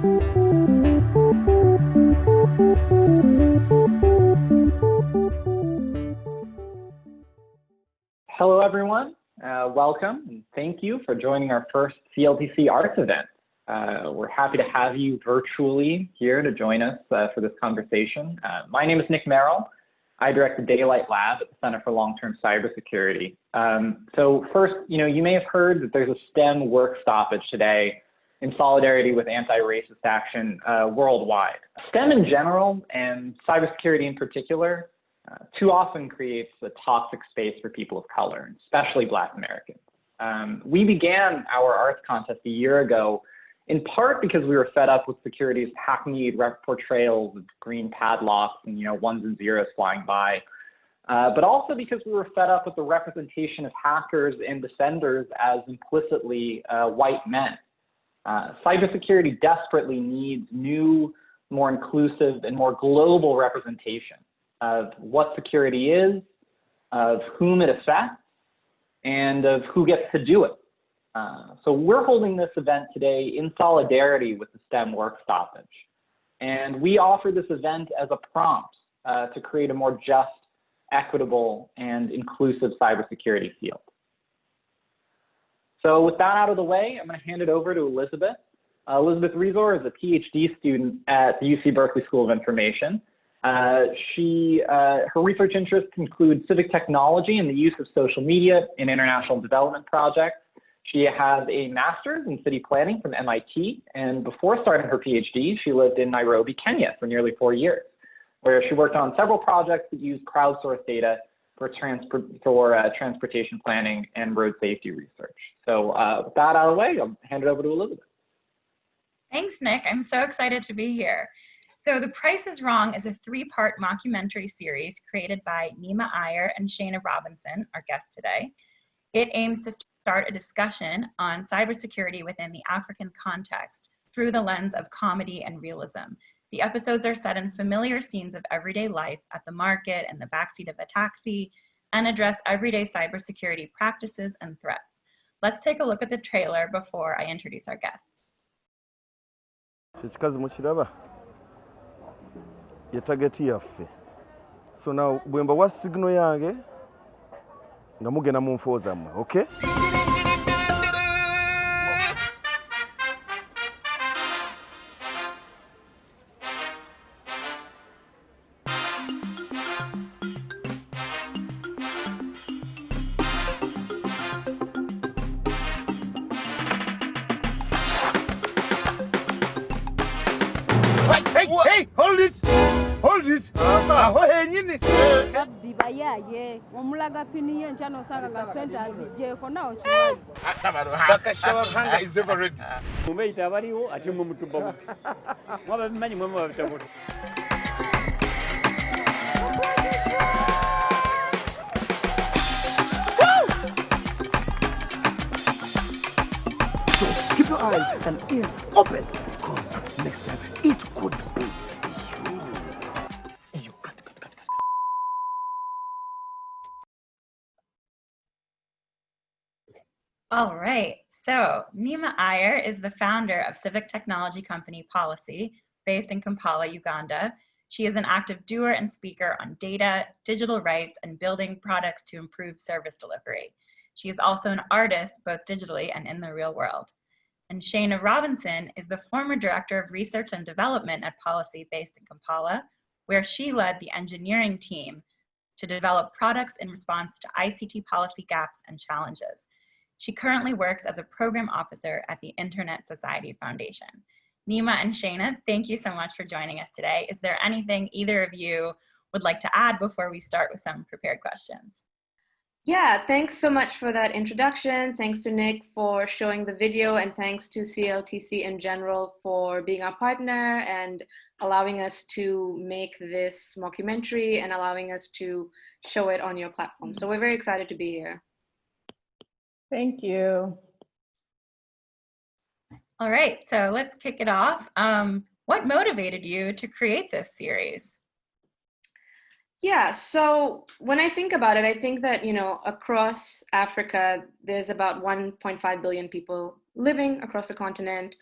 Hello, everyone. Welcome, and thank you for joining our first CLTC Arts event. We're happy to have you virtually here to join us for this conversation. My name is Nick Merrill. I direct the Daylight Lab at the Center for Long-Term Cybersecurity. So first, you may have heard that there's a STEM work stoppage today in solidarity with anti-racist action worldwide. STEM in general, and cybersecurity in particular, too often creates a toxic space for people of color, especially Black Americans. We began our arts contest a year ago, in part because we were fed up with security's hackneyed portrayals of green padlocks and ones and zeros flying by, but also because we were fed up with the representation of hackers and defenders as implicitly white men. Cybersecurity desperately needs new, more inclusive, and more global representation of what security is, of whom it affects, and of who gets to do it. So we're holding this event today in solidarity with the STEM work stoppage. And we offer this event as a prompt to create a more just, equitable, and inclusive cybersecurity field. So with that out of the way, I'm going to hand it over to Elizabeth. Elizabeth Resor is a PhD student at the UC Berkeley School of Information. Her research interests include civic technology and the use of social media in international development projects. She has a master's in city planning from MIT, and before starting her PhD, she lived in Nairobi, Kenya for nearly 4 years, where she worked on several projects that use crowdsourced data for transportation planning and road safety research. So with that out of the way, I'll hand it over to Elizabeth. Thanks, Nick. I'm so excited to be here. So The Price is Wrong is a 3-part mockumentary series created by Neema Iyer and Shayna Robinson, our guest today. It aims to start a discussion on cybersecurity within the African context through the lens of comedy and realism. The episodes are set in familiar scenes of everyday life at the market and the backseat of a taxi, and address everyday cybersecurity practices and threats. Let's take a look at the trailer before I introduce our guests. So now bwemba wa signal yange nga mugenda mu nfo zammwe, okay? Hey, hold it! Hold it! Is ever ready. So keep your eyes and ears open, because next time it could be you. All right, so Neema Iyer is the founder of civic technology company Policy, based in Kampala, Uganda. She is an active doer and speaker on data, digital rights, and building products to improve service delivery. She is also an artist, both digitally and in the real world. And Shayna Robinson is the former director of research and development at Policy, based in Kampala, where she led the engineering team to develop products in response to ICT policy gaps and challenges. She currently works as a program officer at the Internet Society Foundation. Neema and Shayna, thank you so much for joining us today. Is there anything either of you would like to add before we start with some prepared questions? Yeah, thanks so much for that introduction. Thanks to Nick for showing the video, and thanks to CLTC in general for being our partner and allowing us to make this mockumentary and allowing us to show it on your platform. So we're very excited to be here. Thank you. All right, so let's kick it off. What motivated you to create this series? Yeah, so when I think about it, I think that, across Africa, there's about 1.5 billion people living across the continent.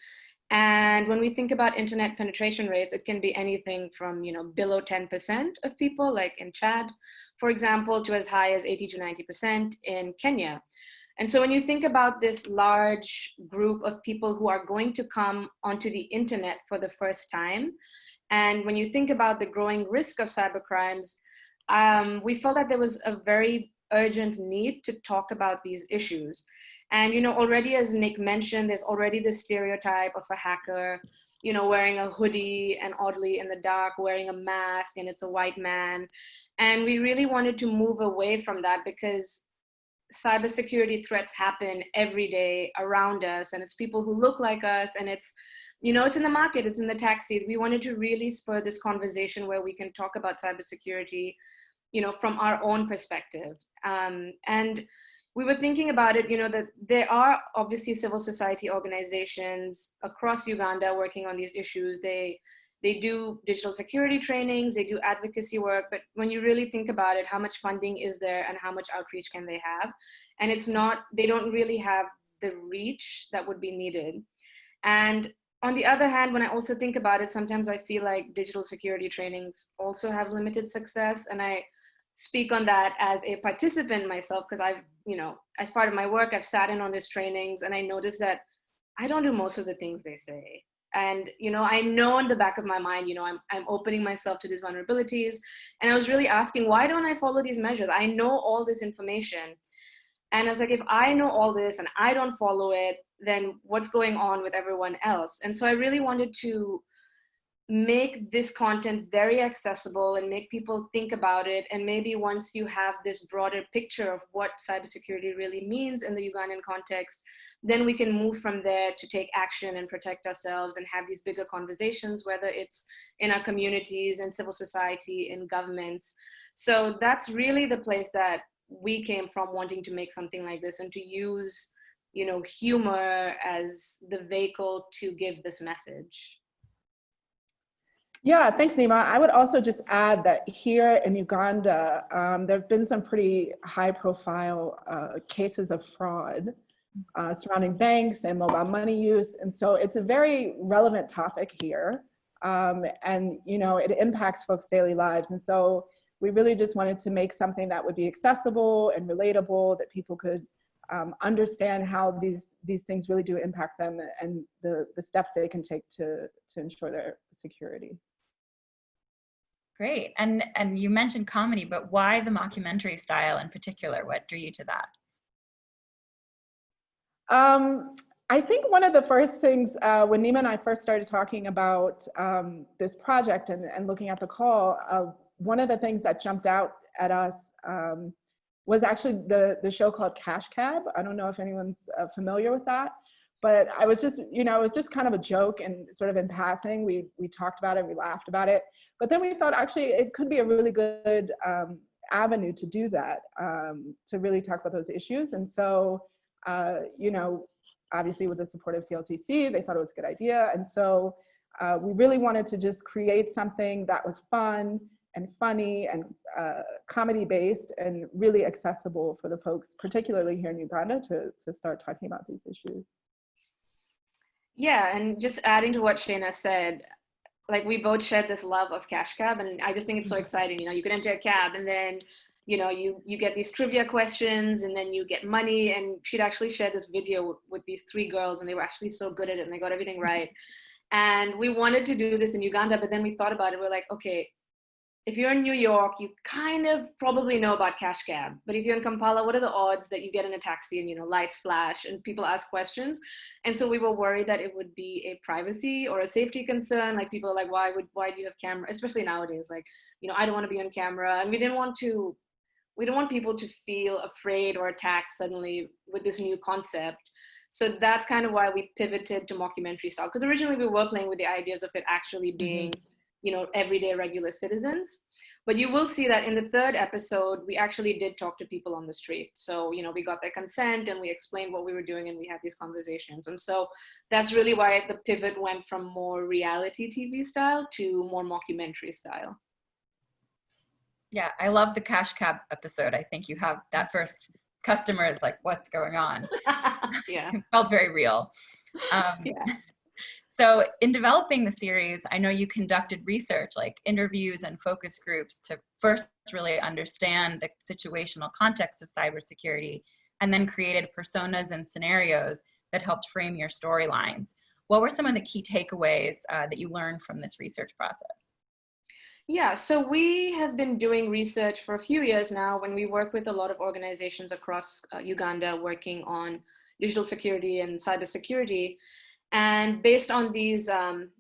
And when we think about internet penetration rates, it can be anything from, below 10% of people, like in Chad, for example, to as high as 80 to 90% in Kenya. And so when you think about this large group of people who are going to come onto the internet for the first time, and when you think about the growing risk of cybercrimes, we felt that there was a very urgent need to talk about these issues. And already, as Nick mentioned, there's already this stereotype of a hacker, wearing a hoodie and oddly in the dark, wearing a mask, and it's a white man. And we really wanted to move away from that because cybersecurity threats happen every day around us, and it's people who look like us, and it's in the market, it's in the taxi. We wanted to really spur this conversation where we can talk about cybersecurity, from our own perspective. And we were thinking about it, that there are obviously civil society organizations across Uganda working on these issues. They do digital security trainings, they do advocacy work, but when you really think about it, how much funding is there and how much outreach can they have? And they don't really have the reach that would be needed. And on the other hand, when I also think about it, sometimes I feel like digital security trainings also have limited success. And I speak on that as a participant myself, because I've, as part of my work, I've sat in on these trainings and I noticed that I don't do most of the things they say. And, I know in the back of my mind, I'm opening myself to these vulnerabilities. And I was really asking, why don't I follow these measures? I know all this information. And I was like, if I know all this and I don't follow it, then what's going on with everyone else? And so I really wanted to make this content very accessible and make people think about it. And maybe once you have this broader picture of what cybersecurity really means in the Ugandan context, then we can move from there to take action and protect ourselves and have these bigger conversations, whether it's in our communities, in civil society, in governments. So that's really the place that we came from, wanting to make something like this and to use, humor as the vehicle to give this message. Yeah, thanks, Neema. I would also just add that here in Uganda, there have been some pretty high-profile cases of fraud surrounding banks and mobile money use. And so it's a very relevant topic here. And, it impacts folks' daily lives. And so we really just wanted to make something that would be accessible and relatable, that people could understand how these things really do impact them and the steps they can take to ensure their security. Great. And you mentioned comedy, but why the mockumentary style in particular? What drew you to that? I think one of the first things when Neema and I first started talking about this project and looking at the call, one of the things that jumped out at us was actually the show called Cash Cab. I don't know if anyone's familiar with that, but I was just, it was just kind of a joke and sort of in passing. We talked about it, we laughed about it, but then we thought actually it could be a really good avenue to do that, to really talk about those issues. And so, obviously with the support of CLTC, they thought it was a good idea. And so we really wanted to just create something that was fun and funny and comedy-based and really accessible for the folks, particularly here in Uganda, to start talking about these issues. Yeah, and just adding to what Shayna said, like we both shared this love of Cash Cab, and I just think it's so exciting. You can enter a cab and then, you get these trivia questions and then you get money. And she'd actually shared this video with these 3 girls and they were actually so good at it and they got everything right. And we wanted to do this in Uganda, but then we thought about it. We're like, okay, if you're in New York, you kind of probably know about Cash Cab. But if you're in Kampala, what are the odds that you get in a taxi and, lights flash and people ask questions? And so we were worried that it would be a privacy or a safety concern. Like people are like, why do you have camera? Especially nowadays, like, I don't want to be on camera. And we don't want people to feel afraid or attacked suddenly with this new concept. So that's kind of why we pivoted to mockumentary style. Because originally we were playing with the ideas of it actually being, everyday regular citizens. But you will see that in the 3rd episode, we actually did talk to people on the street. So, we got their consent and we explained what we were doing and we had these conversations. And so that's really why the pivot went from more reality TV style to more mockumentary style. Yeah, I love the Cash Cab episode. I think you have that first customer is like, what's going on? Yeah. It felt very real. Yeah. So in developing the series, I know you conducted research like interviews and focus groups to first really understand the situational context of cybersecurity, and then created personas and scenarios that helped frame your storylines. What were some of the key takeaways that you learned from this research process? Yeah, so we have been doing research for a few years now when we work with a lot of organizations across Uganda working on digital security and cybersecurity. And based on these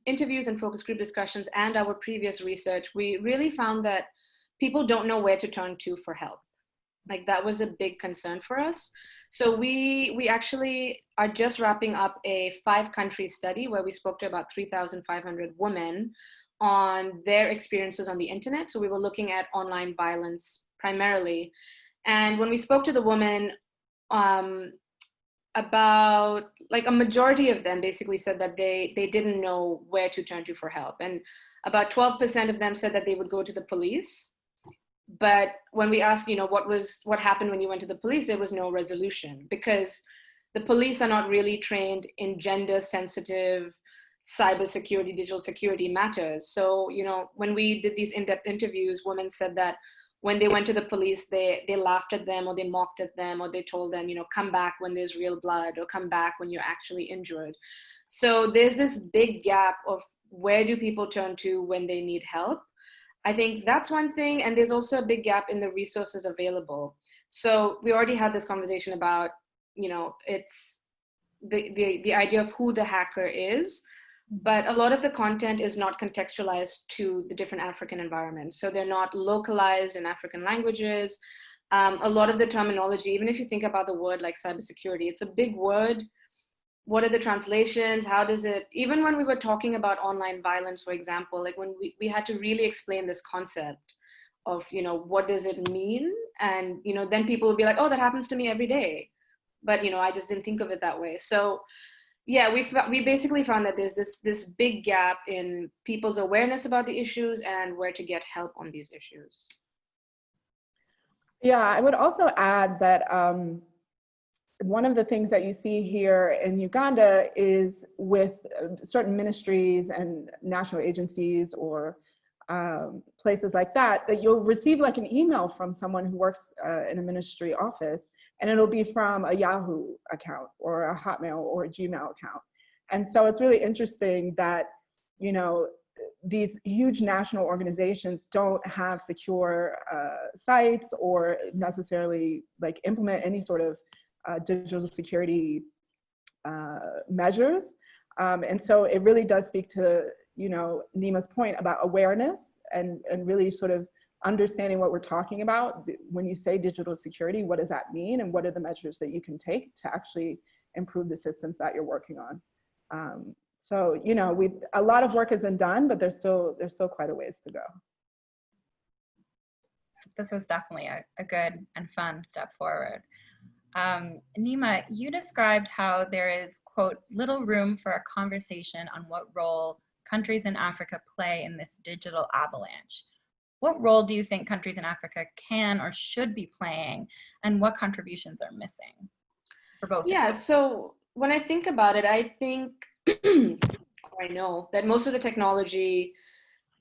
interviews and focus group discussions and our previous research, we really found that people don't know where to turn to for help. Like that was a big concern for us. So we actually are just wrapping up a 5-country study where we spoke to about 3,500 women on their experiences on the internet. So we were looking at online violence primarily. And when we spoke to the women, about like a majority of them basically said that they didn't know where to turn to for help. And about 12% of them said that they would go to the police. But when we asked, what happened when you went to the police, there was no resolution because the police are not really trained in gender sensitive cybersecurity, digital security matters. So, when we did these in-depth interviews, women said that when they went to the police, they laughed at them or they mocked at them or they told them, come back when there's real blood or come back when you're actually injured. So there's this big gap of where do people turn to when they need help? I think that's one thing. And there's also a big gap in the resources available. So we already had this conversation about, it's the idea of who the hacker is, but a lot of the content is not contextualized to the different African environments. So they're not localized in African languages. A lot of the terminology, even if you think about the word like cybersecurity, it's a big word. What are the translations? How does it, even when we were talking about online violence, for example, like when we had to really explain this concept of, what does it mean? And, then people would be like, oh, that happens to me every day. But, I just didn't think of it that way. So yeah, we basically found that there's this big gap in people's awareness about the issues and where to get help on these issues. Yeah, I would also add that one of the things that you see here in Uganda is with certain ministries and national agencies or places like that, that you'll receive like an email from someone who works in a ministry office, and it'll be from a Yahoo account or a Hotmail or a Gmail account. And so it's really interesting that, these huge national organizations don't have secure sites or necessarily like implement any sort of digital security measures. And so it really does speak to, Neema's point about awareness and really sort of understanding what we're talking about. When you say digital security, what does that mean? And what are the measures that you can take to actually improve the systems that you're working on? So, a lot of work has been done, but there's still quite a ways to go. This is definitely a good and fun step forward. Neema, you described how there is, quote, little room for a conversation on what role countries in Africa play in this digital avalanche. What role do you think countries in Africa can or should be playing, and what contributions are missing for both? Yeah, so when I think about it, I think, or I know that most of the technology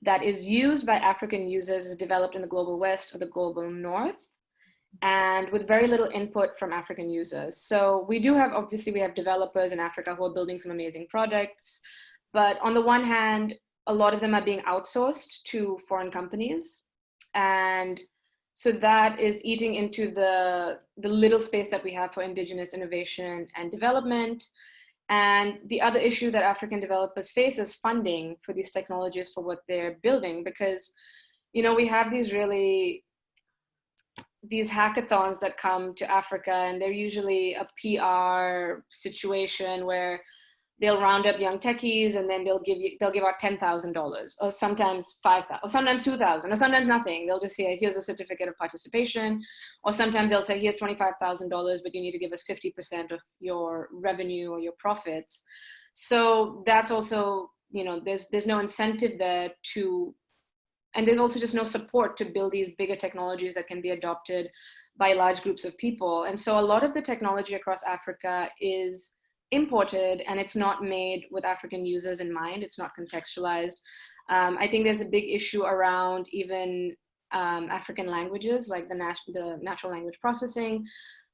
that is used by African users is developed in the global West or the global North, and with very little input from African users. So we have developers in Africa who are building some amazing products, but on the one hand, a lot of them are being outsourced to foreign companies. And so that is eating into the little space that we have for indigenous innovation and development. And the other issue that African developers face is funding for these technologies for what they're building, because, we have these hackathons that come to Africa, and they're usually a PR situation where they'll round up young techies and then they'll give out $10,000 or sometimes $5,000 or sometimes $2,000 or sometimes nothing. They'll just say, here's a certificate of participation, or sometimes they'll say, here's $25,000, but you need to give us 50% of your revenue or your profits. So that's also, there's no incentive there and there's also just no support to build these bigger technologies that can be adopted by large groups of people. And so a lot of the technology across Africa is imported and it's not made with African users in mind. It's not contextualized. I think there's a big issue around even African languages, like the natural language processing.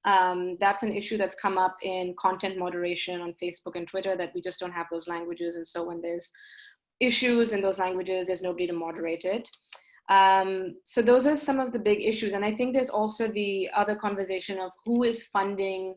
That's an issue that's come up in content moderation on Facebook and Twitter, that we just don't have those languages. And so when there's issues in those languages, there's nobody to moderate it. So those are some of the big issues. And I think there's also the other conversation of who is funding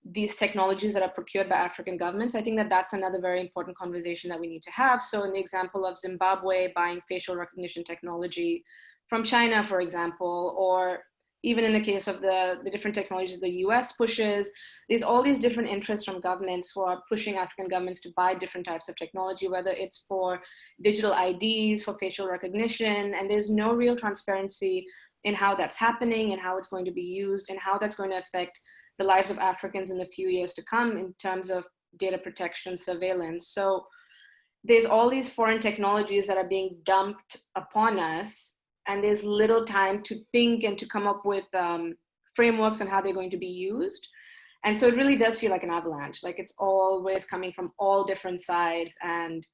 these technologies that are procured by African governments. I think that that's another very important conversation that we need to have. So in the example of Zimbabwe buying facial recognition technology from China, for example, or even in the case of the different technologies the US pushes, there's all these different interests from governments who are pushing African governments to buy different types of technology, whether it's for digital IDs, for facial recognition, and there's no real transparency in how that's happening and how it's going to be used and how that's going to affect the lives of Africans in the few years to come in terms of data protection, surveillance. So there's all these foreign technologies that are being dumped upon us, and there's little time to think and to come up with frameworks on how they're going to be used. And so it really does feel like an avalanche, like it's always coming from all different sides, and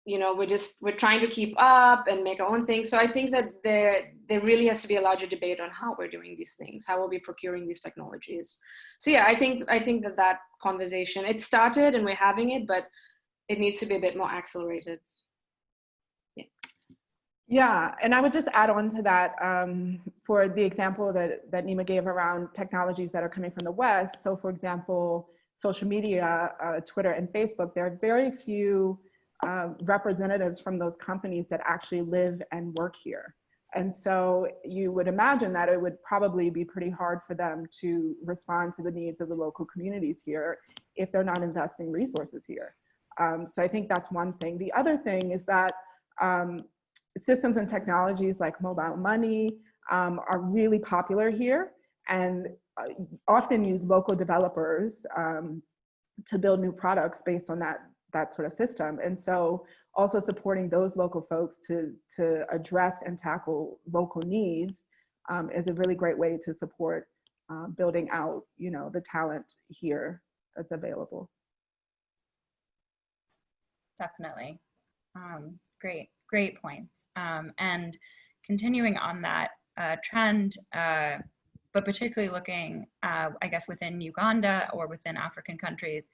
you know, we're trying to keep up and make our own thing. So I think that there really has to be a larger debate on how we're doing these things, how are we procuring these technologies. So yeah, I think that conversation, it started and we're having it, but it needs to be a bit more accelerated. Yeah, and I would just add on to that for the example that Neema gave around technologies that are coming from the West. So for example, social media, Twitter and Facebook, there are very few representatives from those companies that actually live and work here. And so you would imagine that it would probably be pretty hard for them to respond to the needs of the local communities here if they're not investing resources here. So I think that's one thing. The other thing is that systems and technologies like mobile money are really popular here and often use local developers to build new products based on that sort of system. And so also supporting those local folks to address and tackle local needs is a really great way to support building out, you know, the talent here that's available. Definitely. Great points. And continuing on that trend, but particularly looking, I guess, within Uganda or within African countries,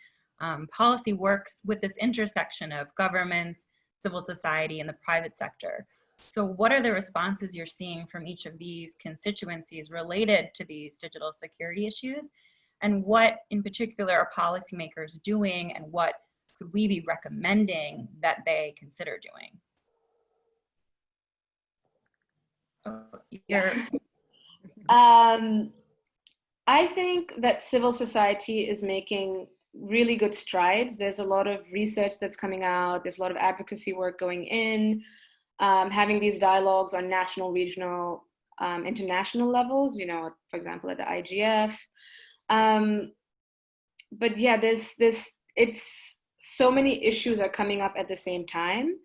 policy works with this intersection of governments, civil society, and the private sector. So what are the responses you're seeing from each of these constituencies related to these digital security issues? And what in particular are policymakers doing, and what could we be recommending that they consider doing? I think that civil society is making really good strides. There's a lot of research that's coming out. There's a lot of advocacy work going in, having these dialogues on national, regional, international levels, you know, for example, at the IGF. But yeah, it's so many issues are coming up at the same time.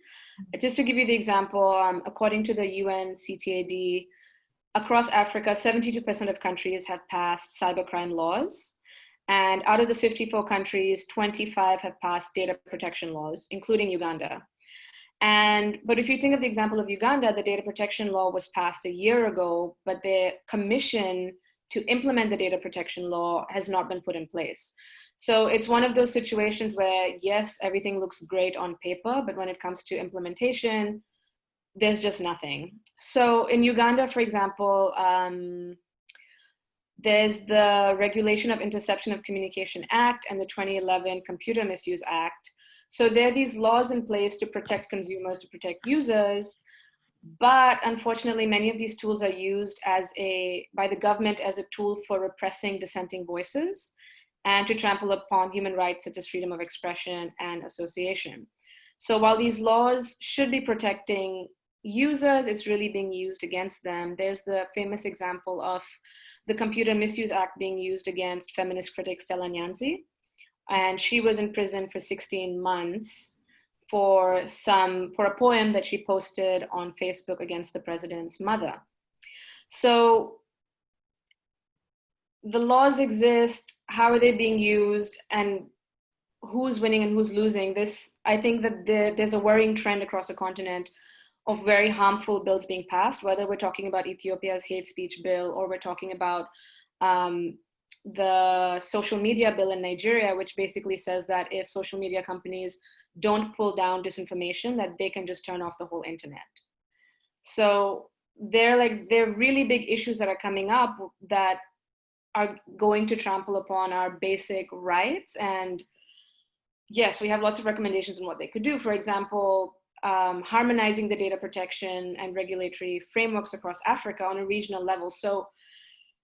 Just to give you the example, according to the UN CTAD, across Africa, 72% of countries have passed cybercrime laws. And out of the 54 countries, 25 have passed data protection laws, including Uganda. But if you think of the example of Uganda, the data protection law was passed a year ago, but the commission to implement the data protection law has not been put in place. So it's one of those situations where, yes, everything looks great on paper, but when it comes to implementation, there's just nothing. So in Uganda, for example, there's the Regulation of Interception of Communication Act and the 2011 Computer Misuse Act. So there are these laws in place to protect consumers, to protect users, but unfortunately, many of these tools are used by the government as a tool for repressing dissenting voices and to trample upon human rights such as freedom of expression and association. So while these laws should be protecting users, it's really being used against them. There's the famous example of the Computer Misuse Act being used against feminist critic Stella Nyanzi. And she was in prison for 16 months for a poem that she posted on Facebook against the president's mother. So the laws exist, how are they being used, and who's winning and who's losing. I think that there's a worrying trend across the continent of very harmful bills being passed, whether we're talking about Ethiopia's hate speech bill or we're talking about the social media bill in Nigeria, which basically says that if social media companies don't pull down disinformation, that they can just turn off the whole internet. So they're really big issues that are coming up that are going to trample upon our basic rights. And yes, we have lots of recommendations on what they could do. For example, harmonizing the data protection and regulatory frameworks across Africa on a regional level. So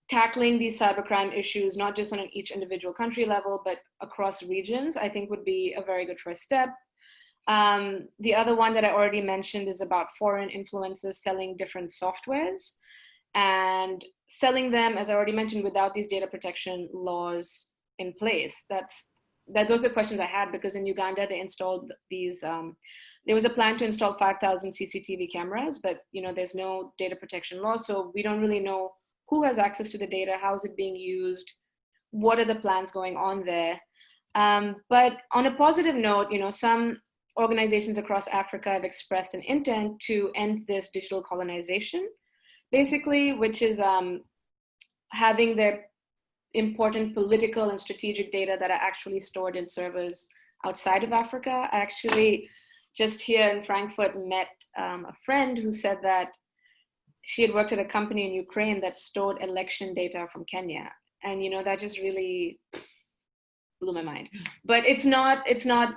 tackling these cybercrime issues, not just on each individual country level, but across regions, I think would be a very good first step. The other one that I already mentioned is about foreign influencers selling different softwares and selling them, as I already mentioned, without these data protection laws in place. Those are the questions I had, because in Uganda, they installed these, there was a plan to install 5,000 CCTV cameras, but there's no data protection law. So we don't really know who has access to the data, how is it being used, what are the plans going on there. But on a positive note, some organizations across Africa have expressed an intent to end this digital colonization, basically, which is having their important political and strategic data that are actually stored in servers outside of Africa. I actually just here in Frankfurt met a friend who said that she had worked at a company in Ukraine that stored election data from Kenya. And that just really blew my mind. But it's not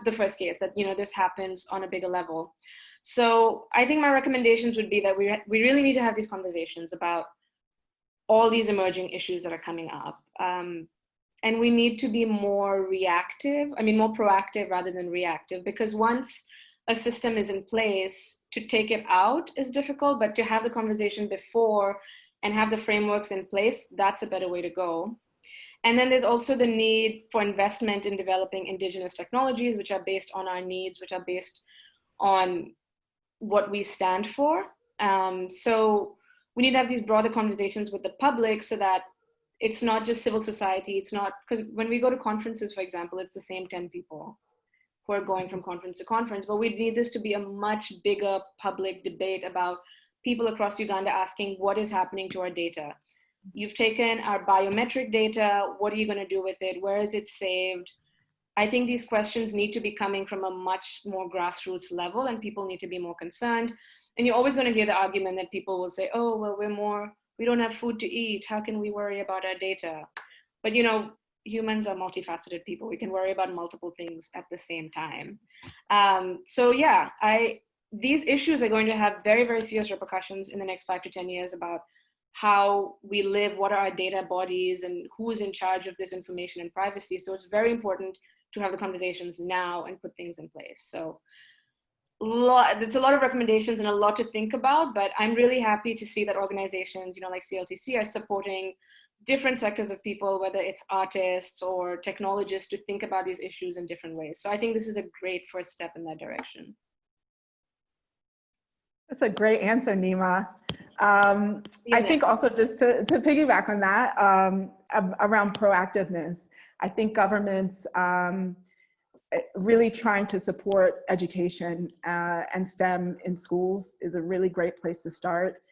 the first case that this happens on a bigger level. So I think my recommendations would be that we really need to have these conversations about all these emerging issues that are coming up. And we need to be more proactive rather than reactive, because once a system is in place, to take it out is difficult, but to have the conversation before and have the frameworks in place, that's a better way to go. And then there's also the need for investment in developing indigenous technologies, which are based on our needs, which are based on what we stand for. So we need to have these broader conversations with the public so that it's not just civil society. It's not, because when we go to conferences, for example, it's the same 10 people who are going from conference to conference, but we need this to be a much bigger public debate about people across Uganda asking what is happening to our data. You've taken our biometric data, what are you going to do with it? Where is it saved? I think these questions need to be coming from a much more grassroots level, and people need to be more concerned. And you're always going to hear the argument that people will say, oh, well, we don't have food to eat. How can we worry about our data? But humans are multifaceted people. We can worry about multiple things at the same time. So yeah, these issues are going to have very, very serious repercussions in the next 5 to 10 years about how we live, what are our data bodies, and who's in charge of this information and privacy. So it's very important to have the conversations now and put things in place. So it's a lot of recommendations and a lot to think about, but I'm really happy to see that organizations, like CLTC, are supporting different sectors of people, whether it's artists or technologists, to think about these issues in different ways. So I think this is a great first step in that direction. That's a great answer, Neema. I think also just to piggyback on that, around proactiveness, I think governments really trying to support education and STEM in schools is a really great place to start.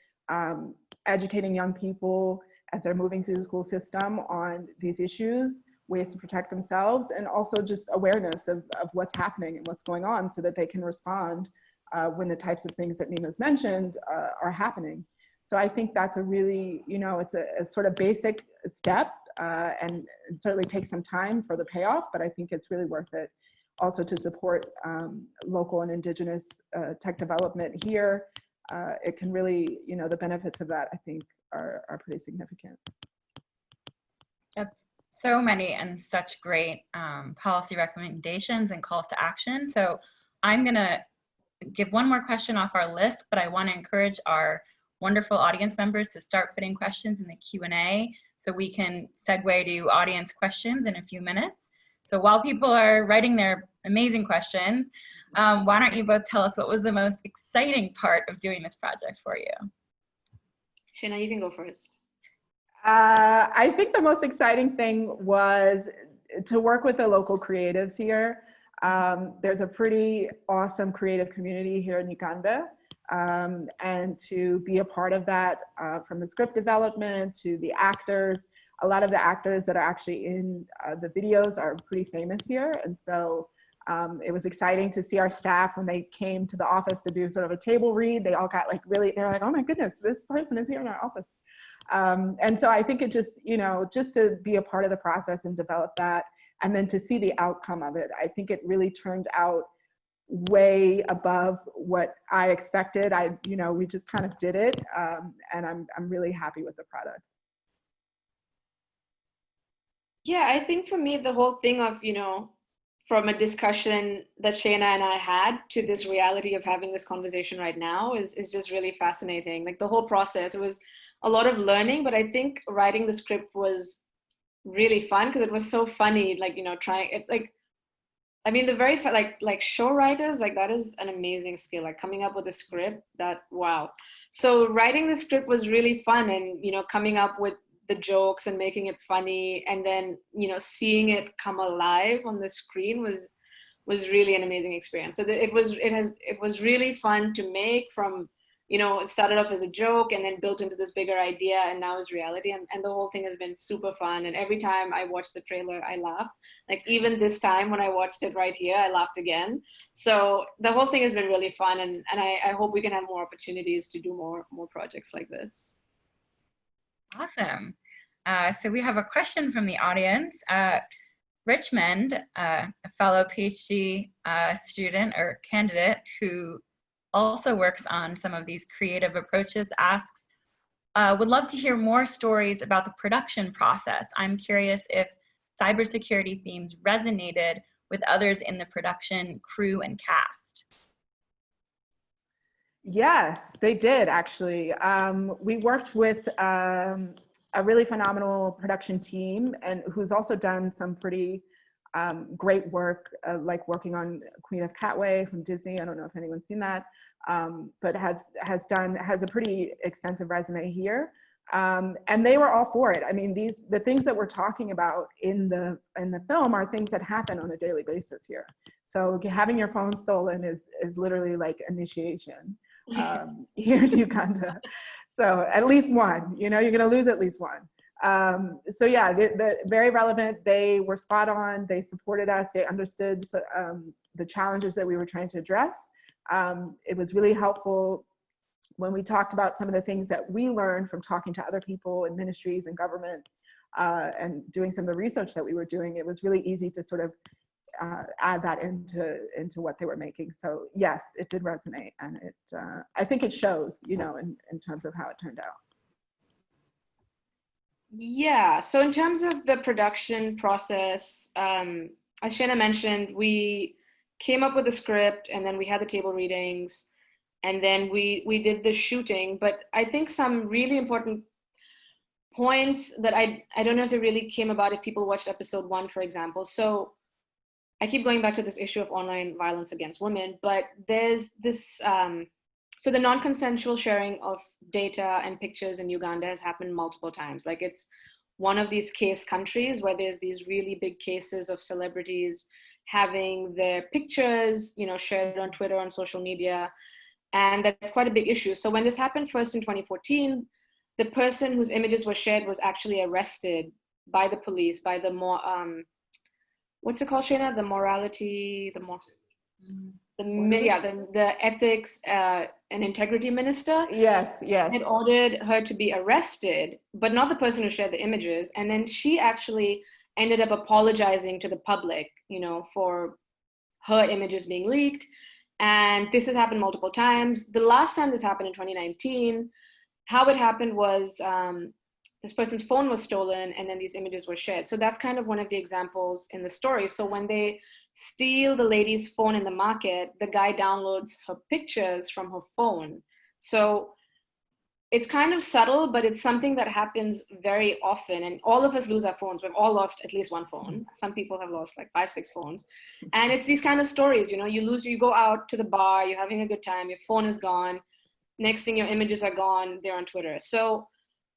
Educating young people as they're moving through the school system on these issues, ways to protect themselves, and also just awareness of what's happening and what's going on so that they can respond when the types of things that Neema's mentioned are happening. So I think that's a really, it's a sort of basic step, and it certainly takes some time for the payoff, but I think it's really worth it also to support local and indigenous tech development here. It can really, the benefits of that, I think, are pretty significant. That's so many and such great policy recommendations and calls to action. So I'm gonna give one more question off our list, but I want to encourage our wonderful audience members to start putting questions in the Q&A so we can segue to audience questions in a few minutes. So while people are writing their amazing questions, why don't you both tell us what was the most exciting part of doing this project for you? Shayna, you can go first. I think the most exciting thing was to work with the local creatives here. There's a pretty awesome creative community here in Uganda. And to be a part of that, from the script development to the actors. A lot of the actors that are actually in the videos are pretty famous here. And so it was exciting to see our staff when they came to the office to do sort of a table read. They all got like really, they're like, oh my goodness, this person is here in our office. And so I think it just, you know, just to be a part of the process and develop that, and then to see the outcome of it, I think it really turned out way above what I expected. You know, we just kind of did it, and I'm really happy with the product. Yeah, I think for me, the whole thing of, you know, from a discussion that Shayna and I had to this reality of having this conversation right now is just really fascinating. Like the whole process, it was a lot of learning, but I think writing the script was really fun because it was so funny, like, you know, trying it, like, I mean, the very, like show writers, like that is an amazing skill, like coming up with a script that, wow. So writing the script was really fun, and, you know, coming up with the jokes and making it funny, and then, you know, seeing it come alive on the screen was really an amazing experience. So it was really fun to make. From, you know, it started off as a joke and then built into this bigger idea, and now is reality. And the whole thing has been super fun. And every time I watch the trailer, I laugh. Like even this time when I watched it right here, I laughed again. So the whole thing has been really fun. And I hope we can have more opportunities to do more projects like this. Awesome. So we have a question from the audience. Richmond, a fellow PhD student or candidate who also works on some of these creative approaches, asks, would love to hear more stories about the production process. I'm curious if cybersecurity themes resonated with others in the production crew and cast. Yes, they did actually. We worked with a really phenomenal production team, and who's also done some pretty great work, like working on Queen of Catway from Disney. I don't know if anyone's seen that, but has a pretty extensive resume here. And they were all for it. I mean, the things that we're talking about in the film are things that happen on a daily basis here. So having your phone stolen is literally like initiation here in Uganda. So at least one, you know, you're going to lose at least one. So yeah, they're very relevant. They were spot on. They supported us. They understood the challenges that we were trying to address. It was really helpful when we talked about some of the things that we learned from talking to other people in ministries and government, and doing some of the research that we were doing. It was really easy to sort of add that into what they were making. So yes, it did resonate, and I think it shows, you know, in terms of how it turned out. Yeah, so in terms of the production process, as Shayna mentioned, we came up with a script, and then we had the table readings, and then we did the shooting. But I think some really important points that I don't know if they really came about if people watched episode 1, for example. So I keep going back to this issue of online violence against women, but there's this, so the non-consensual sharing of data and pictures in Uganda has happened multiple times. Like it's one of these case countries where there's these really big cases of celebrities having their pictures, you know, shared on Twitter, on social media, and that's quite a big issue. So when this happened first in 2014, the person whose images were shared was actually arrested by the police, by the what's it called, Shayna? The morality, the ethics and integrity minister. Yes. Had ordered her to be arrested, but not the person who shared the images. And then she actually ended up apologizing to the public, you know, for her images being leaked. And this has happened multiple times. The last time this happened in 2019, how it happened was this person's phone was stolen, and then these images were shared. So that's kind of one of the examples in the story. So when they steal the lady's phone in the market, the guy downloads her pictures from her phone. So it's kind of subtle, but it's something that happens very often. And all of us lose our phones. We've all lost at least one phone. Some people have lost like 5-6 phones. And it's these kind of stories, you know, you go out to the bar, you're having a good time, your phone is gone. Next thing, your images are gone, they're on Twitter. So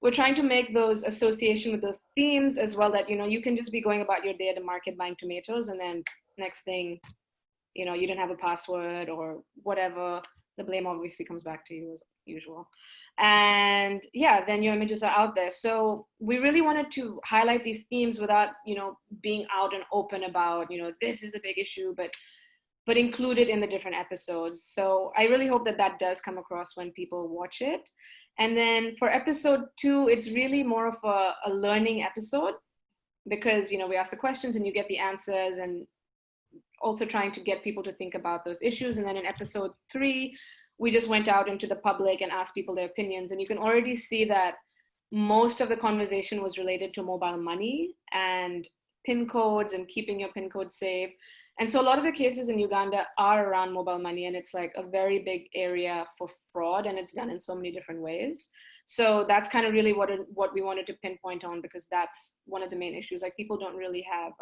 we're trying to make those association with those themes as well, that, you know, you can just be going about your day at the market buying tomatoes, and then next thing, you know, you didn't have a password or whatever. The blame obviously comes back to you as usual. And yeah, then your images are out there. So we really wanted to highlight these themes without, you know, being out and open about, you know, this is a big issue, but include it in the different episodes. So I really hope that that does come across when people watch it. And then for episode 2, it's really more of a learning episode, because, you know, we ask the questions and you get the answers, and also trying to get people to think about those issues. And then in episode 3, we just went out into the public and asked people their opinions. And you can already see that most of the conversation was related to mobile money and PIN codes and keeping your PIN code safe. And so a lot of the cases in Uganda are around mobile money, and it's like a very big area for fraud, and it's done in so many different ways. So that's kind of really what we wanted to pinpoint on, because that's one of the main issues. Like, people don't really have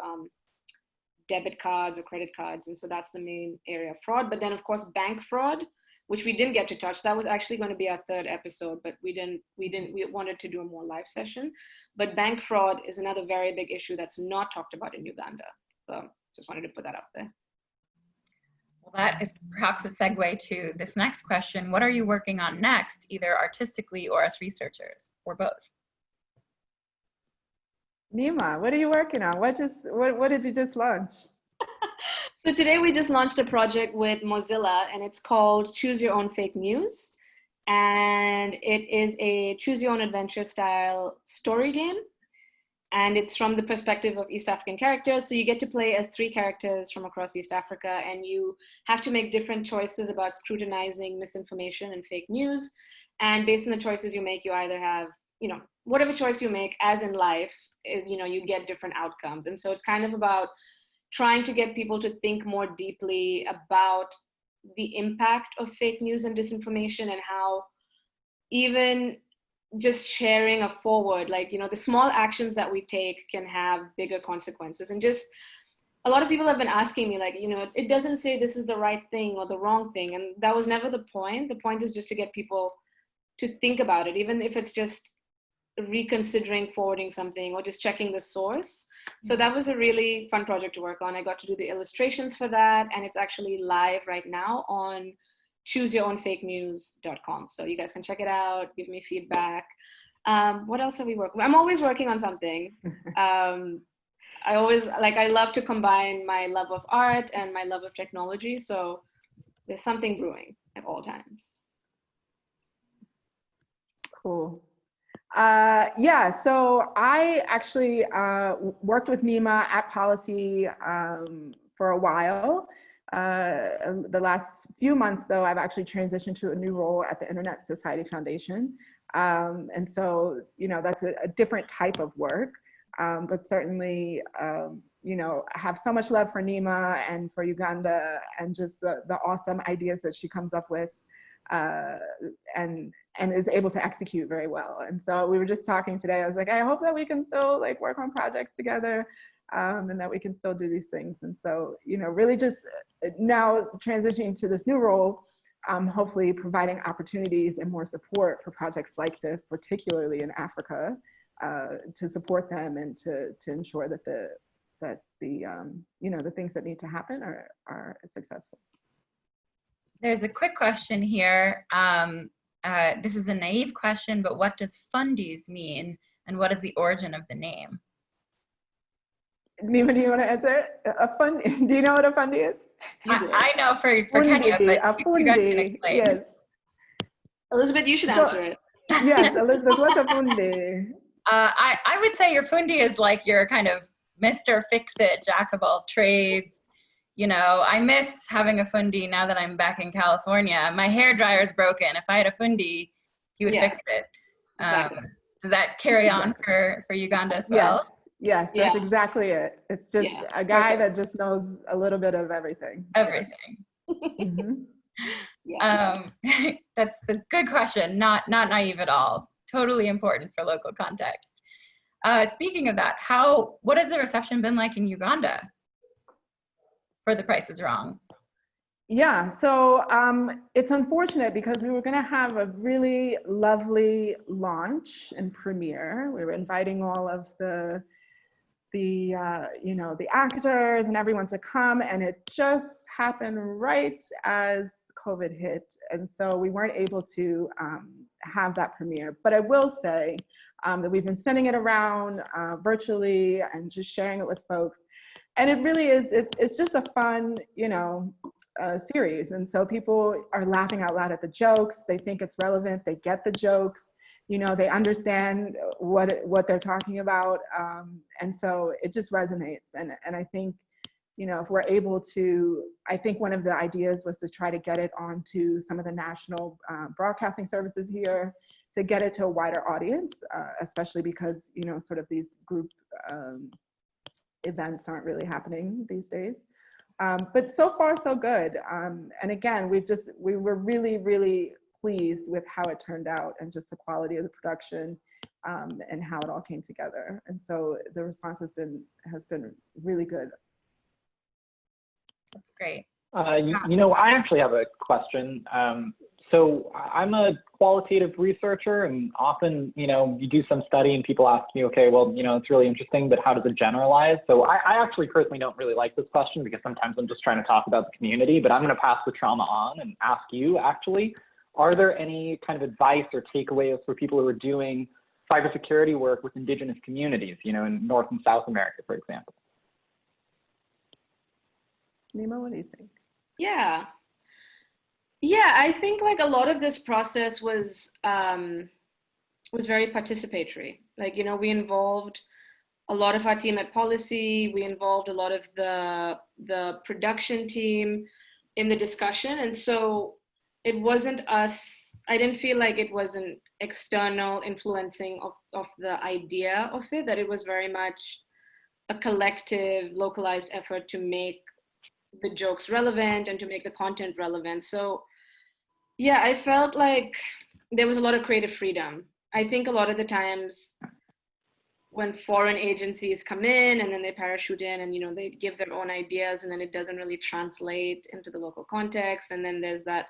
debit cards or credit cards, and so that's the main area of fraud. But then of course bank fraud, which we didn't get to touch, that was actually going to be our 3rd episode, but we wanted to do a more live session. But bank fraud is another very big issue that's not talked about in Uganda. So just wanted to put that out there. Well, that is perhaps a segue to this next question. What are you working on next, either artistically or as researchers, or both? Neema, what are you working on? What did you just launch? So today we just launched a project with Mozilla, and it's called Choose Your Own Fake News. And it is a choose your own adventure style story game. And it's from the perspective of East African characters. So you get to play as 3 characters from across East Africa, and you have to make different choices about scrutinizing misinformation and fake news. And based on the choices you make, you either have, you know, whatever choice you make, as in life, you know, you get different outcomes. And so it's kind of about trying to get people to think more deeply about the impact of fake news and disinformation, and how even just sharing a forward, like, you know, the small actions that we take can have bigger consequences. And just a lot of people have been asking me, like, you know, it doesn't say this is the right thing or the wrong thing. And that was never the point. The point is just to get people to think about it, even if it's just reconsidering forwarding something or just checking the source. So that was a really fun project to work on. I got to do the illustrations for that, and it's actually live right now on chooseyourownfakenews.com. So you guys can check it out, give me feedback. What else are we working on? I'm always working on something. I love to combine my love of art and my love of technology. So there's something brewing at all times. Cool. Yeah, so I actually worked with Neema at Policy for a while. The last few months, though, I've actually transitioned to a new role at the Internet Society Foundation. And so, you know, that's a different type of work, but certainly, you know, I have so much love for Neema and for Uganda, and just the awesome ideas that she comes up with, and is able to execute very well. And so we were just talking today, I was like, I hope that we can still like work on projects together, and that we can still do these things. And so, you know, really just now transitioning to this new role, hopefully providing opportunities and more support for projects like this, particularly in Africa, to support them and to ensure that the you know, the things that need to happen are successful. There's a quick question here. This is a naive question, but what does Fundies mean, and what is the origin of the name? Neema, do you want to answer? Do you know what a Fundy is? I know for Fundy, Kenya, but you guys can explain. Yes. Elizabeth, you should answer it. Yes, Elizabeth, what's a Fundy? I would say your Fundy is like your kind of Mr. Fix-It, jack of all trades. You know, I miss having a Fundy now that I'm back in California. My hair dryer is broken. If I had a Fundy, he would fix it. Exactly. Does that carry on for Uganda as well? Yes, that's exactly it. It's just a guy that just knows a little bit of everything. Everything. That's a good question. Not naive at all. Totally important for local context. Speaking of that, what has the reception been like in Uganda for The Price is Wrong? Yeah, so it's unfortunate because we were going to have a really lovely launch and premiere. We were inviting all of the you know, the actors and everyone to come, and it just happened right as COVID hit, and so we weren't able to have that premiere. But I will say that we've been sending it around virtually and just sharing it with folks, and it really is. It's just a fun, you know, series, and so people are laughing out loud at the jokes. They think it's relevant. They get the jokes. You know, they understand what they're talking about, and so it just resonates. And I think, you know, if we're able to, I think one of the ideas was to try to get it onto some of the national broadcasting services here, to get it to a wider audience, especially because, you know, sort of these group events aren't really happening these days. But so far, so good. And again, we were really, really pleased with how it turned out and just the quality of the production and how it all came together. And so the response has been really good. That's great. You know, I actually have a question. So I'm a qualitative researcher, and often, you know, you do some study and people ask me, okay, well, you know, it's really interesting, but how does it generalize? So I actually personally don't really like this question because sometimes I'm just trying to talk about the community, but I'm going to pass the trauma on and ask you, actually, are there any kind of advice or takeaways for people who are doing cybersecurity work with indigenous communities, you know, in North and South America, for example? Neema, what do you think? Yeah. Yeah, I think like a lot of this process was very participatory. Like, you know, we involved a lot of our team at policy. We involved a lot of the production team in the discussion. And so it wasn't us, I didn't feel like it was an external influencing of the idea of it, that it was very much a collective, localized effort to make the jokes relevant and to make the content relevant. So yeah, I felt like there was a lot of creative freedom. I think a lot of the times when foreign agencies come in and then they parachute in and, you know, they give their own ideas and then it doesn't really translate into the local context. And then there's that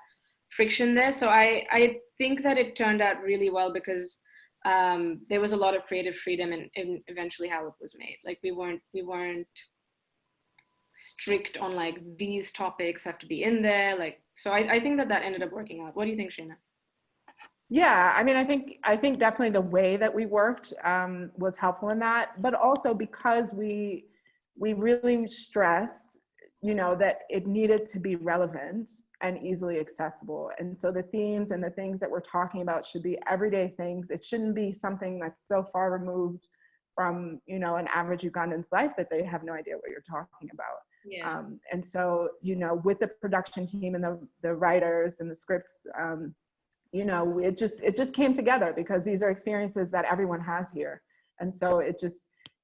friction there. So I think that it turned out really well because there was a lot of creative freedom in eventually how it was made. Like we weren't strict on like these topics have to be in there. Like, so I think that ended up working out. What do you think, Shayna? Yeah, I mean, I think definitely the way that we worked was helpful in that, but also because we really stressed, you know, that it needed to be relevant and easily accessible. And so the themes and the things that we're talking about should be everyday things. It shouldn't be something that's so far removed from, you know, an average Ugandan's life that they have no idea what you're talking about. Yeah. And so, you know, with the production team and the writers and the scripts, you know, it just came together because these are experiences that everyone has here. And so it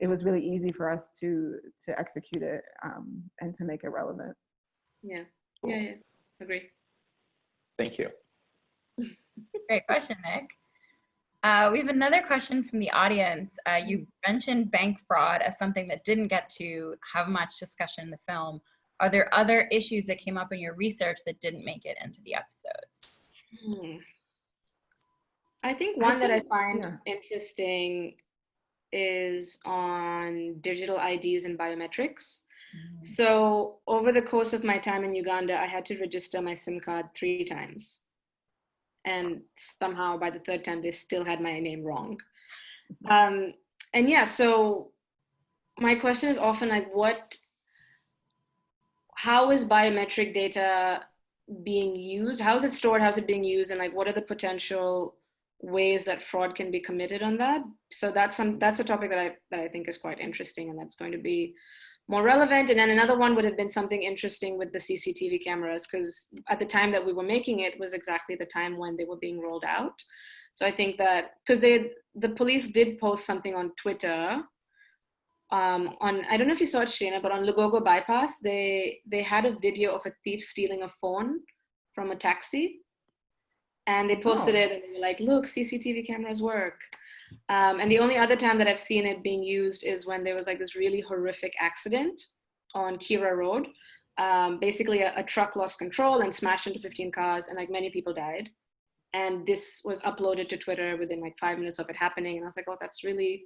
was really easy for us to execute it and to make it relevant. Yeah. Agree. Thank you. Great question, Nick. We have another question from the audience. You mentioned bank fraud as something that didn't get to have much discussion in the film. Are there other issues that came up in your research that didn't make it into the episodes? I think one that I find interesting is on digital IDs and biometrics. So over the course of my time in Uganda, I had to register my SIM card 3 times. And somehow by the 3rd time, they still had my name wrong. And yeah, so my question is often like, how is biometric data being used? How is it stored? How is it being used? And like, what are the potential ways that fraud can be committed on that? So that's a topic that I think is quite interesting, and that's going to be more relevant. And then another one would have been something interesting with the CCTV cameras, because at the time that we were making it was exactly the time when they were being rolled out. So I think that, because the police did post something on Twitter on, I don't know if you saw it, Shayna, but on Lugogo Bypass, they had a video of a thief stealing a phone from a taxi. And they posted it and they were like, look, CCTV cameras work. And the only other time that I've seen it being used is when there was like this really horrific accident on Kira Road. basically a truck lost control and smashed into 15 cars, and like many people died. And this was uploaded to Twitter within like 5 minutes of it happening. And I was like, oh, that's really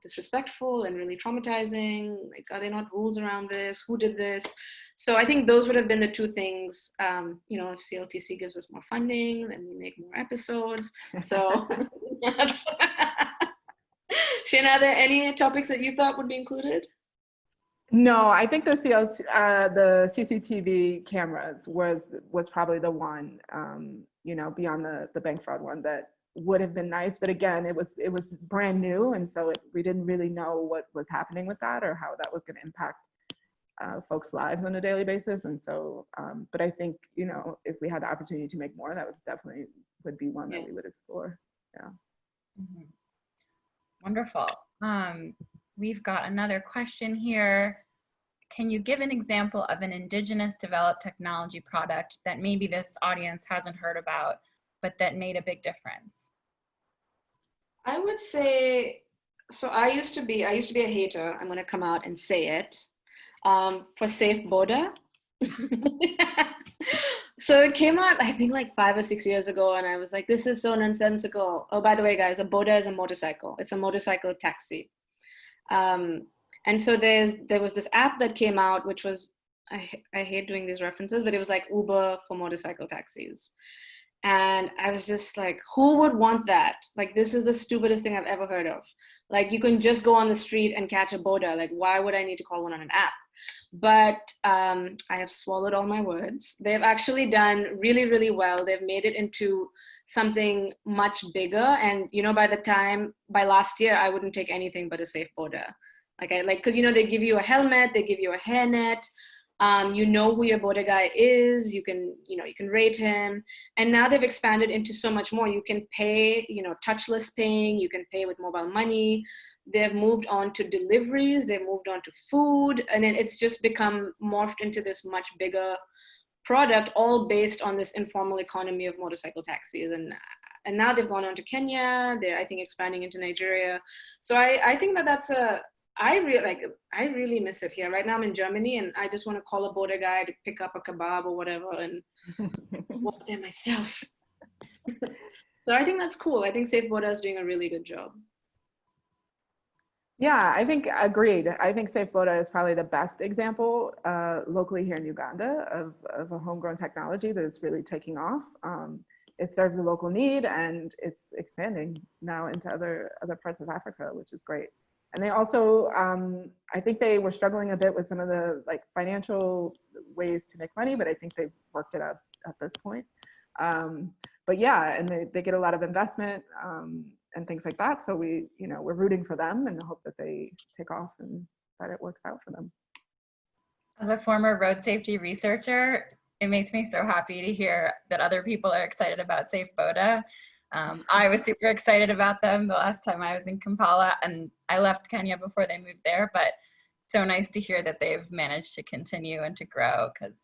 disrespectful and really traumatizing. Like, are there not rules around this? Who did this? So I think those would have been the two things. You know, if CLTC gives us more funding, then we make more episodes. So, Shayna, are there any topics that you thought would be included? No, I think the the CCTV cameras was probably the one, you know, beyond the bank fraud one that would have been nice. But again, it was brand new, and so we didn't really know what was happening with that or how that was going to impact folks' lives on a daily basis. And so, but I think, you know, if we had the opportunity to make more, that was definitely would be one that we would explore. Yeah. Mm-hmm. Wonderful. We've got another question here. Can you give an example of an indigenous developed technology product that maybe this audience hasn't heard about, but that made a big difference? I would say, so I used to be a hater. I'm going to come out and say it, for Safe Border. So it came out, I think, like 5 or 6 years ago, and I was like, this is so nonsensical. Oh, by the way, guys, a Boda is a motorcycle. It's a motorcycle taxi. And so there was this app that came out, which was, I hate doing these references, but it was like Uber for motorcycle taxis. And I was just like, who would want that? Like, this is the stupidest thing I've ever heard of. Like, you can just go on the street and catch a Boda. Like, why would I need to call one on an app? But I have swallowed all my words. They've actually done really, really well. They've made it into something much bigger. And, you know, by last year, I wouldn't take anything but a Safe Boda. Because, you know, they give you a helmet, they give you a hairnet. You know who your Boda guy is, you can rate him. And now they've expanded into so much more. You can pay, you know, touchless paying, you can pay with mobile money. They've moved on to deliveries, they've moved on to food, and then it's just become morphed into this much bigger product, all based on this informal economy of motorcycle taxis. And now they've gone on to Kenya, they're, I think, expanding into Nigeria. So I think that's I really miss it here. Right now I'm in Germany and I just want to call a Boda guy to pick up a kebab or whatever and walk there myself. So I think that's cool. I think Safe Boda is doing a really good job. Yeah, I think agreed. I think Safe Boda is probably the best example locally here in Uganda of a homegrown technology that is really taking off. It serves a local need and it's expanding now into other parts of Africa, which is great. And they also, I think they were struggling a bit with some of the like financial ways to make money, but I think they've worked it out at this point. But yeah, and they get a lot of investment and things like that. So we're rooting for them and hope that they take off and that it works out for them. As a former road safety researcher, it makes me so happy to hear that other people are excited about Safe Boda. I was super excited about them the last time I was in Kampala, and I left Kenya before they moved there, but so nice to hear that they've managed to continue and to grow because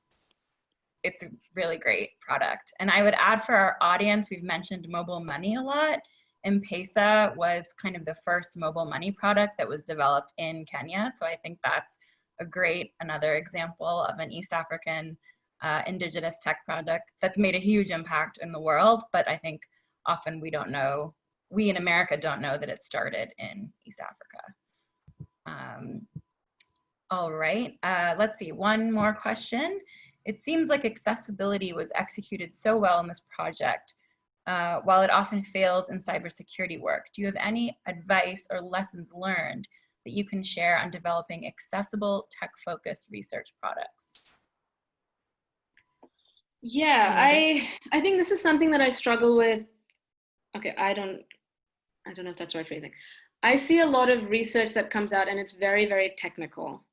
it's a really great product. And I would add for our audience, we've mentioned mobile money a lot. M-Pesa was kind of the first mobile money product that was developed in Kenya. So I think that's another example of an East African indigenous tech product that's made a huge impact in the world. But I think often we in America don't know that it started in East Africa. All right, let's see, one more question. It seems like accessibility was executed so well in this project, while it often fails in cybersecurity work. Do you have any advice or lessons learned that you can share on developing accessible tech-focused research products? Yeah, I think this is something that I struggle with. Okay, I don't know if that's the right phrasing. I see a lot of research that comes out and it's very, very technical.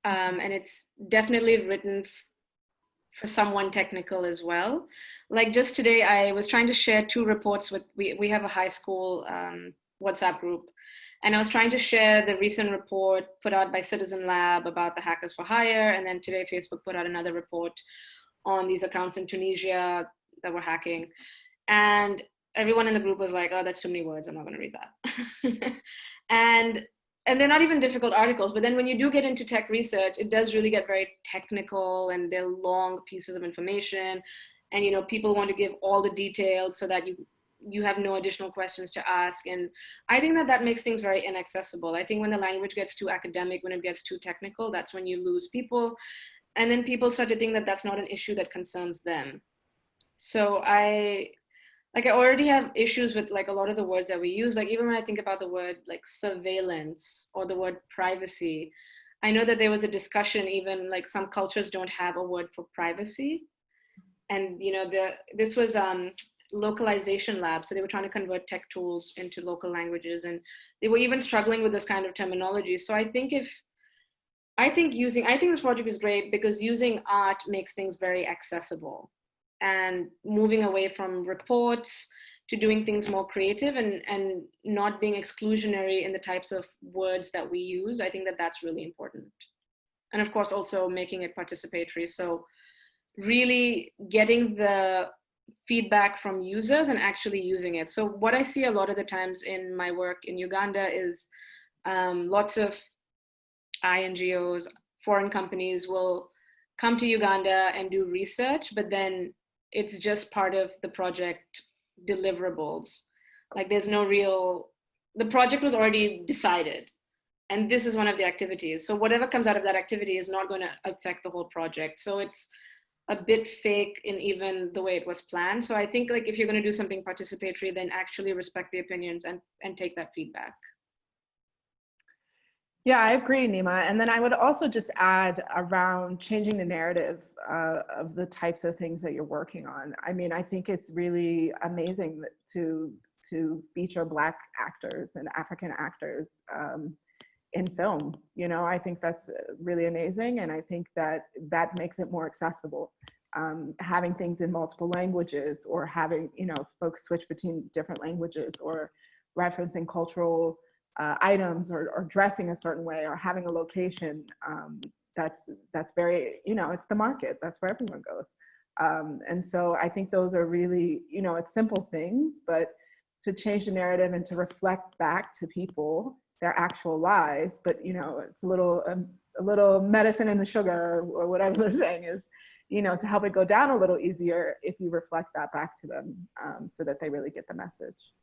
And it's definitely written for someone technical as well. Like just today, I was trying to share 2 reports with, we have a high school WhatsApp group. And I was trying to share the recent report put out by Citizen Lab about the hackers for hire. And then today, Facebook put out another report on these accounts in Tunisia that were hacking. And everyone in the group was like, oh, that's too many words. I'm not going to read that. And and they're not even difficult articles, but then when you do get into tech research, it does really get very technical, and they're long pieces of information, and, you know, people want to give all the details so that you have no additional questions to ask. And I think that makes things very inaccessible. I think when the language gets too academic, when it gets too technical, that's when you lose people. And then people start to think that that's not an issue that concerns them. So I already have issues with like a lot of the words that we use. Like even when I think about the word like surveillance or the word privacy, I know that there was a discussion, even like some cultures don't have a word for privacy. And, you know, this was localization lab. So they were trying to convert tech tools into local languages, and they were even struggling with this kind of terminology. So I think this project is great because using art makes things very accessible, and moving away from reports to doing things more creative and not being exclusionary in the types of words that we use. I think that that's really important. And of course, also making it participatory. So really getting the feedback from users and actually using it. So what I see a lot of the times in my work in Uganda is lots of INGOs, foreign companies will come to Uganda and do research, but then it's just part of the project deliverables. Like there's no the project was already decided, and this is one of the activities. So whatever comes out of that activity is not going to affect the whole project. So it's a bit fake in even the way it was planned. So I think like if you're going to do something participatory, then actually respect the opinions and take that feedback. Yeah, I agree, Neema. And then I would also just add around changing the narrative of the types of things that you're working on. I mean, I think it's really amazing to feature Black actors and African actors in film. You know, I think that's really amazing. And I think that makes it more accessible. Having things in multiple languages, or having, you know, folks switch between different languages, or referencing cultural items, or dressing a certain way, or having a location that's very, you know, it's the market, that's where everyone goes. And so I think those are really, you know, it's simple things, but to change the narrative and to reflect back to people their actual lives. But, you know, it's a little medicine in the sugar, or whatever the saying is, you know, to help it go down a little easier if you reflect that back to them, so that they really get the message.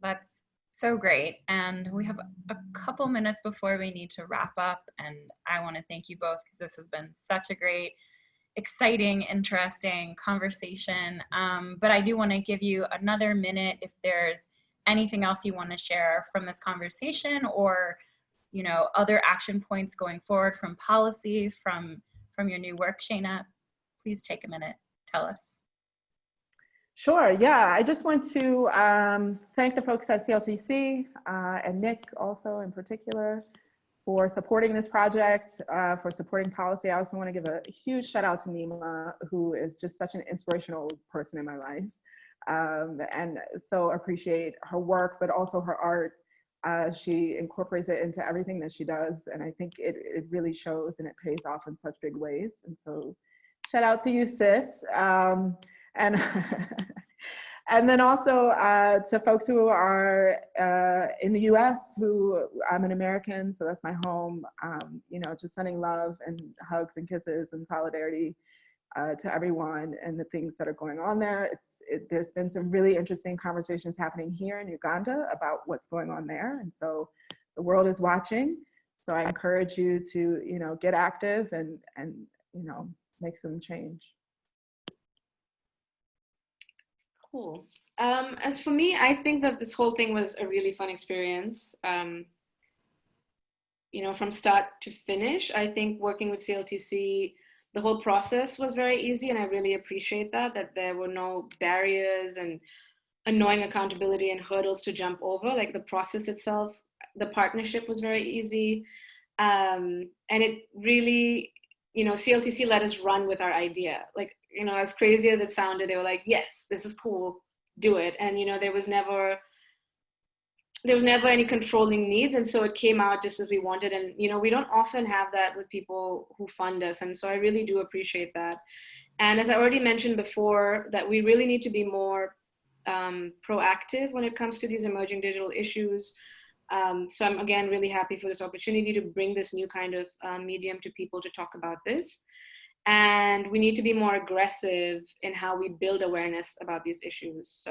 That's so great. And we have a couple minutes before we need to wrap up. And I want to thank you both because this has been such a great, exciting, interesting conversation. But I do want to give you another minute if there's anything else you want to share from this conversation, or, you know, other action points going forward from policy, from your new work. Shayna, please take a minute, tell us. Sure, yeah, I just want to thank the folks at CLTC and Nick also in particular for supporting this project, for supporting policy. I also want to give a huge shout out to Neema, who is just such an inspirational person in my life. And so appreciate her work, but also her art. She incorporates it into everything that she does. And I think it really shows, and it pays off in such big ways. And so shout out to you, sis. And and then also to folks who are in the US, who I'm an American, so that's my home. You know, just sending love and hugs and kisses and solidarity to everyone and the things that are going on there. There's been some really interesting conversations happening here in Uganda about what's going on there. And so the world is watching. So I encourage you to, you know, get active and you know, make some change. Cool. As for me, I think that this whole thing was a really fun experience. You know, from start to finish, I think working with CLTC, the whole process was very easy, and I really appreciate that there were no barriers and annoying accountability and hurdles to jump over. Like the process itself, the partnership was very easy. And it really, you know, CLTC let us run with our idea. Like, you know, as crazy as it sounded, they were like, yes, this is cool, do it. And, you know, there was never any controlling needs. And so it came out just as we wanted. And, you know, we don't often have that with people who fund us. And so I really do appreciate that. And as I already mentioned before, that we really need to be more proactive when it comes to these emerging digital issues. So I'm, again, really happy for this opportunity to bring this new kind of medium to people to talk about this. And we need to be more aggressive in how we build awareness about these issues,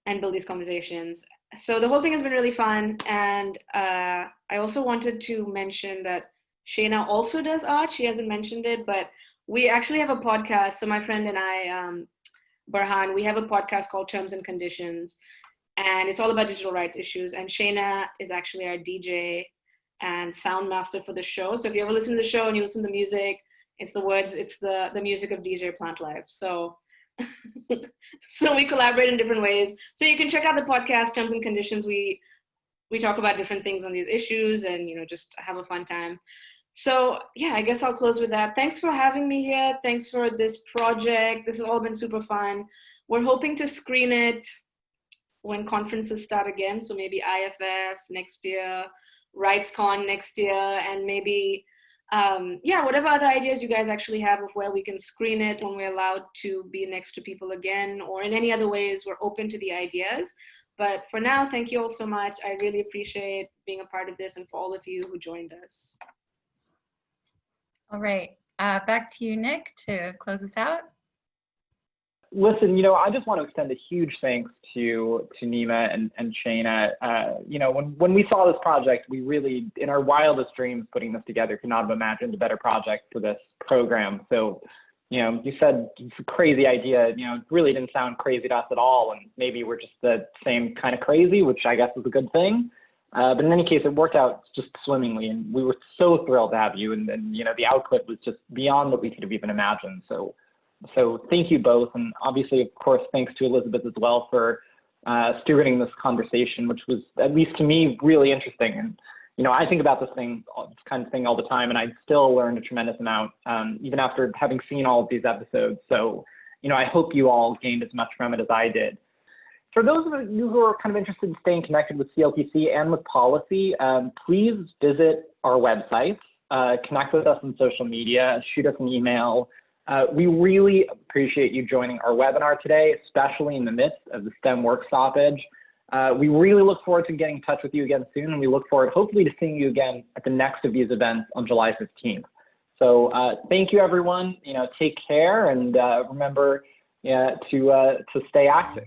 and build these conversations. So the whole thing has been really fun. And I also wanted to mention that Shayna also does art. She hasn't mentioned it, but we actually have a podcast. So my friend and I, Burhan, we have a podcast called Terms and Conditions, and it's all about digital rights issues. And Shayna is actually our DJ and sound master for the show. So if you ever listen to the show and you listen to music, it's the music of DJ Plant Life. So, so we collaborate in different ways. So you can check out the podcast, Terms and Conditions. We talk about different things on these issues and, just have a fun time. So yeah, I guess I'll close with that. Thanks for having me here. Thanks for this project. This has all been super fun. We're hoping to screen it when conferences start again. So maybe IFF next year, RightsCon next year, and maybe, whatever other ideas you guys actually have of where we can screen it when we're allowed to be next to people again, or in any other ways, we're open to the ideas. But for now, thank you all so much. I really appreciate being a part of this, and for all of you who joined us. All right, back to you, Nick, to close us out. Listen, I just want to extend a huge thanks to Neema and Shayna. When we saw this project, we really, in our wildest dreams, putting this together, could not have imagined a better project for this program. So, you said it's a crazy idea. It really didn't sound crazy to us at all, and maybe we're just the same kind of crazy, which I guess is a good thing. But in any case, it worked out just swimmingly, and we were so thrilled to have you. And the output was just beyond what we could have even imagined. So thank you both. And obviously, of course, thanks to Elizabeth as well for stewarding this conversation, which was, at least to me, really interesting. And, I think about this kind of thing all the time, and I still learned a tremendous amount, even after having seen all of these episodes. So, I hope you all gained as much from it as I did. For those of you who are kind of interested in staying connected with CLTC and with policy, please visit our website, connect with us on social media, shoot us an email. We really appreciate you joining our webinar today, especially in the midst of the STEM work stoppage. We really look forward to getting in touch with you again soon, and we look forward, hopefully, to seeing you again at the next of these events on July 15th. So thank you, everyone. Take care, and remember to stay active.